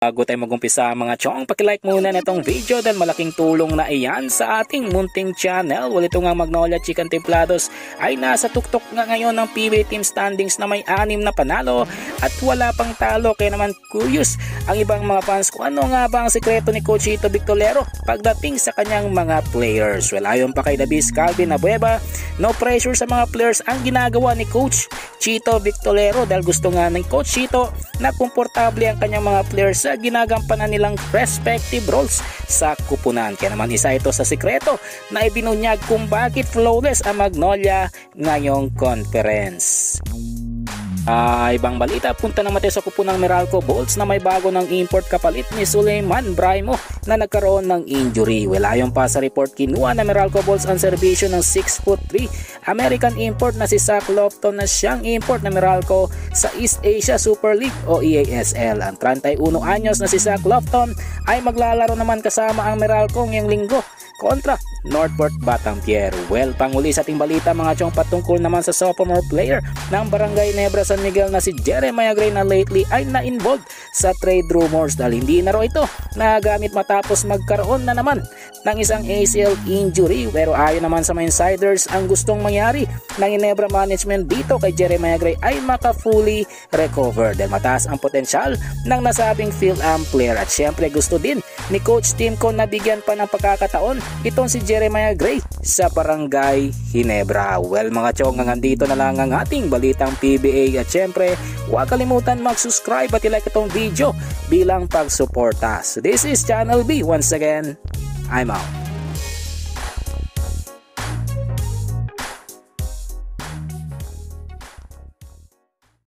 Bago tayo mag-umpisa mga chong, pakilike muna na itong video dahil malaking tulong na iyan sa ating munting channel. Well, ito nga Magnolia Chicken Templados ay nasa tuktok nga ngayon ng PBA team standings na may 6 na panalo at wala pang talo. Kaya naman curious ang ibang mga fans kung ano nga ba ang sekreto ni Coach Chito Victolero pagdating sa kanyang mga players. Well, ayon pa kay Davis Calvin Abueva, no pressure sa mga players ang ginagawa ni Coach Chito Victolero dahil gusto nga ng Coach Chito na komportable ang kanyang mga players sa ginagampanan nilang respective roles sa kupunan. Kaya naman isa ito sa sikreto na ibinunyag kung bakit flawless ang Magnolia ngayong conference. Ibang balita, punta naman tayo sa kupunang Meralco Bolts na may bago ng import kapalit ni Suleiman Braimo na nagkaroon ng injury. Well, ayon pa sa report, kinuha na Meralco Bolts ang serbisyo ng 6'3" American import na si Zach Lofton na siyang import na Meralco sa East Asia Super League o EASL. Ang 31 anyos na si Zach Lofton ay maglalaro naman kasama ang Meralco ngayong linggo kontra Northport Batampier. Well, panguli sa ating balita mga chong, patungkol naman sa sophomore player ng Barangay Nebra San Miguel na si Jeremiah Gray na lately ay na-involved sa trade rumors dahil hindi na raw ito nagamit matapos magkaroon na naman ng isang ACL injury. Pero ayon naman sa mga insiders, ang gustong mangyari ng Ginebra management dito kay Jeremiah Gray ay maka-fully recover dahil mataas ang potensyal ng nasabing Phil-Am player at syempre gusto din ni Coach Timco na bigyan pa ng pagkakataon itong si Jeremiah Gray sa Barangay Ginebra. Well mga chong, nandito na lang ang ating balitang PBA at syempre huwag kalimutan mag-subscribe at i-like itong video bilang pagsuporta. So this is Channel B. Once again, I'm out.